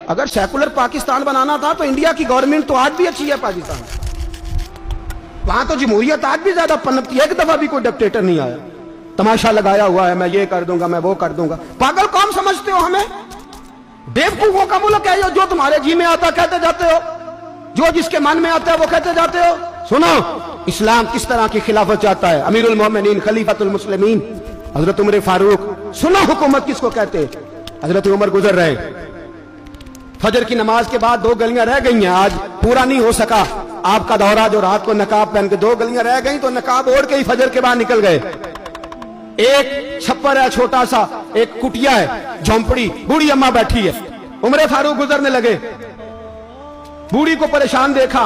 अगर सेकुलर पाकिस्तान बनाना था तो इंडिया की गवर्नमेंट तो आज भी अच्छी है पाकिस्तान, वहां तो जमहूरियत आज भी ज्यादा पनपती है। एक दफा भी कोई डिक्टेटर नहीं आया, तमाशा लगाया हुआ है, मैं ये कर दूंगा, मैं वो कर दूंगा। पागल कौन समझते हो हमें? बेवकूफों का मुल्क है जो तुम्हारे जी में आता कहते जाते हो, जो जिसके मन में आता है वो कहते जाते हो। सुनो, इस्लाम किस तरह की खिलाफत चाहता है। अमीरुल मोमिनीन खलीफतुल मुस्लिमीन हजरत उमर फारूक। सुनो हुकूमत किसको कहते हैं। हजरत उमर गुजर रहे, फजर की नमाज के बाद 2 गलियां रह गई हैं, आज पूरा नहीं हो सका आपका दौरा, जो रात को नकाब पहन के 2 गलियां रह गई तो नकाब ओढ़ के ही फजर के बाद निकल गए। एक छप्पर है छोटा सा, एक कुटिया है, झोंपड़ी, बूढ़ी अम्मा बैठी है। उमर फारूक गुजरने लगे, बूढ़ी को परेशान देखा,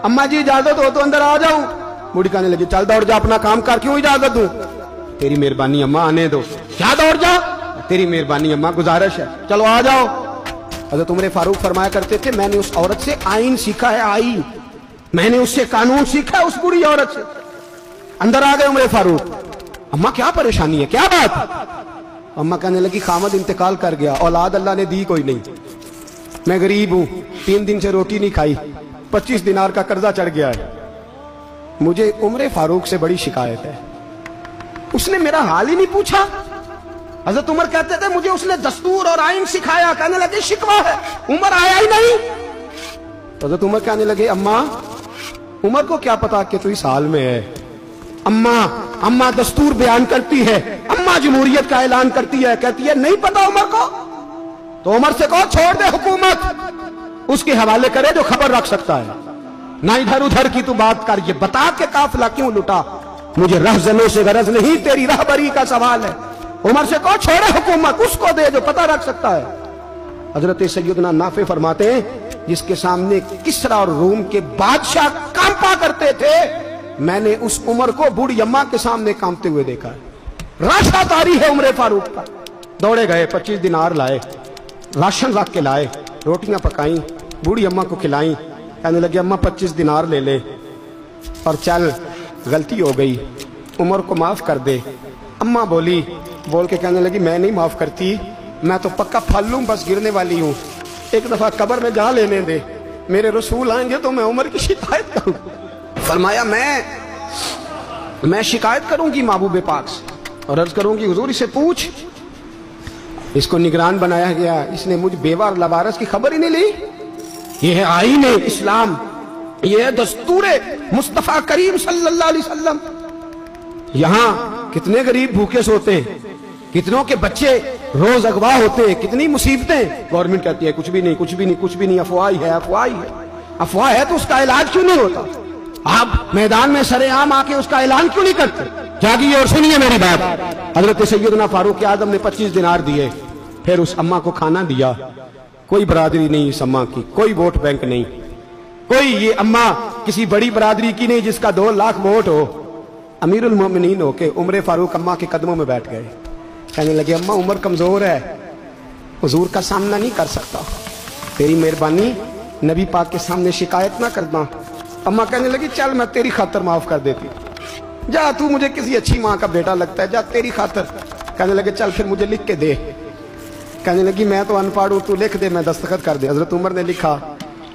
अम्मा जी इजाजत हो तो अंदर आ जाऊं। बूढ़ी कहने लगी चल दौड़ जा, अपना काम कर, क्यों इजाजत दूं? तेरी मेहरबानी अम्मा, आने दो। क्या दौड़ जा? तेरी मेहरबानी अम्मा, गुजारिश है, चलो आ जाओ। हज़रत उमर फारूक फरमाया करते थे, मैंने उस औरत से आईन सीखा है, आईन, मैंने उससे कानून सीखा है, उस बुरी औरत से। अंदर आ गए उमर फारूक, अम्मा क्या परेशानी है, क्या बात? अम्मा कहने लगी खामद इंतकाल कर गया, औलाद अल्लाह ने दी कोई नहीं, मैं गरीब हूं, 3 दिन से रोटी नहीं खाई, 25 दिनार का कर्जा चढ़ गया है, मुझे उमर फारूक से बड़ी शिकायत है। उसने मेरा हाल ही नहीं पूछा। हजरत उमर कहते थे मुझे उसने दस्तूर और आइन सिखाया। कहने लगे शिकवा है, उमर आया ही नहीं। हजरत उमर कहने लगे अम्मा, उमर को क्या पता कि तू इस हाल में है। अम्मा दस्तूर बयान करती है, अम्मा जमहूरियत का ऐलान करती है, कहती है नहीं पता उमर को, तो उमर से कहो छोड़ दे हुकूमत, उसके हवाले करे जो खबर रख सकता है, ना इधर उधर की तू बात कर। ये बता के काफिला क्यों लुटा, मुझे रहजनों से गरज नहीं, तेरी राहबरी का सवाल है। उमर से कहो छोड़े हुकूमत, उसको दे जो पता रख सकता है। हजरत सैयदना नाफे फरमाते हैं जिसके सामने किसरा और रूम के बादशाह कांपा करते थे, मैंने उस उमर को बूढ़ी अम्मा के सामने कांपते हुए देखा है। राशा तारी है उमर फारूक का। दौड़े गए, 25 दिनार लाए, राशन रख के लाए, रोटियां पकाई, बूढ़ी अम्मा को खिलाई। कहने लगे अम्मा 25 दिनार ले ले और चल, गलती हो गई, उमर को माफ कर दे। अम्मा बोल के कहने लगी मैं नहीं माफ करती, मैं तो पक्का फल लूं, बस गिरने वाली हूं, एक दफा कब्र में जा लेने दे, मेरे रसूल आएंगे तो मैं उमर की शिकायत करूं। फरमाया मैं शिकायत करूंगी महबूब पाक से और अर्ज करूंगी हुजूर इसे पूछ, इसको निगरान बनाया गया, इसने मुझ बेवा और लबारस की खबर ही नहीं ली। यह है आईन इस्लाम, यह है दस्तूर मुस्तफा करीम सल्लल्लाहु अलैहि वसल्लम। यहां कितने गरीब भूखे सोते, कितनों के बच्चे रोज अगवा होते, कितनी मुसीबतें। गवर्नमेंट कहती है कुछ भी नहीं, कुछ भी नहीं, कुछ भी नहीं, अफवाह ही है, अफवाह ही है। अफवाह है तो उसका इलाज क्यों नहीं होता? आप मैदान में सरेआम आके उसका ऐलान क्यों नहीं करते? जागिए और सुनिए मेरी बात। हजरत सैयदना फारूक आजम ने 25 दिनार दिए, फिर उस अम्मा को खाना दिया। कोई बरादरी नहीं इस अम्मा की, कोई वोट बैंक नहीं, कोई ये अम्मा किसी बड़ी बरादरी की नहीं जिसका 2 लाख वोट हो। अमीरुल मोमिनीन होके उमर फारूक अम्मा के कदमों में बैठ गए। कहने लगे अम्मा उमर कमजोर है, हुजूर का सामना नहीं कर सकता, तेरी मेहरबानी नबी पाक के सामने शिकायत ना करना। अम्मा कहने लगी चल मैं तेरी खातर माफ कर देती, जा तू मुझे किसी अच्छी माँ का बेटा लगता है, जा तेरी खातर। कहने लगे चल फिर मुझे लिख के दे। कहने लगी मैं तो अनपढ़ हूं, तू लिख दे, मैं दस्तखत कर दे। हजरत उमर ने लिखा।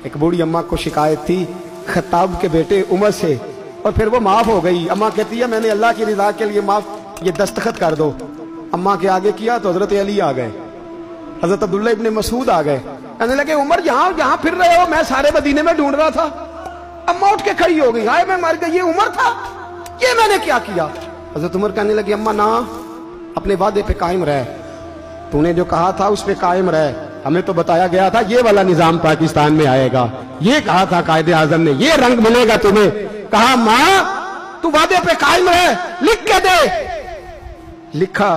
एक बूढ़ी अम्मा को शिकायत थी खत्ताब के बेटे उमर से, और फिर वो माफ हो गई। अम्मा कहती है मैंने अल्लाह की रिजा के लिए माफ, ये दस्तखत कर दो। अम्मा के आगे किया तो हजरत अली आ गए, हजरत अब्दुल्ला इब्ने मसूद आ गए। कहने लगे उमर यहाँ फिर रहे हो, मैं सारे मदीने में ढूंढ रहा था। अम्मा उठ के खड़ी हो गई, हाय मैं मर गई, ये उमर था, ये मैंने क्या किया? हजरत उमर कहने लगे अम्मा ना, अपने वादे पे कायम रह, तूने जो कहा था उस पे कायम रह, हमें तो बताया गया था ये वाला निजाम पाकिस्तान में आएगा, ये कहा था कायदे आजम ने, ये रंग मिलेगा तुम्हें। कहा माँ तू वादे पे कायम रह, लिख के दे। लिखा,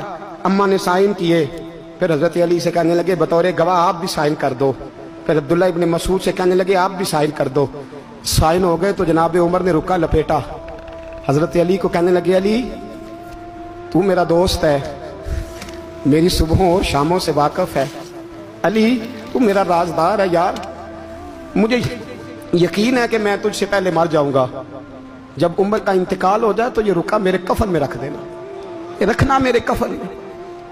अम्मा ने साइन किए। फिर हजरत अली से कहने लगे बतौर गवाह आप भी साइन कर दो। फिर अब्दुल्ला इब्ने मसूद से कहने लगे आप भी साइन कर दो। साइन हो गए तो जनाब उमर ने रुका लपेटा। हजरत अली को कहने लगे अली तू मेरा दोस्त है, मेरी सुबहों और शामों से वाकिफ है, अली तू मेरा राजदार है यार, मुझे यकीन है कि मैं तुझसे पहले मर जाऊंगा, जब उमर का इंतकाल हो जाए तो ये रुका मेरे कफन में रख देना, ये रखना मेरे कफन में।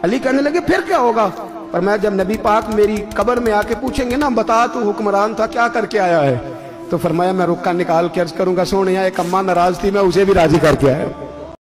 अली कहने लगे फिर क्या होगा? पर मैं जब नबी पाक मेरी कब्र में आके पूछेंगे ना, बता तू हुक्मरान था क्या करके आया है, तो फरमाया मैं रुक्का निकाल के अर्ज करूंगा, सोने एक अम्मा नाराज थी मैं उसे भी राजी करके आया।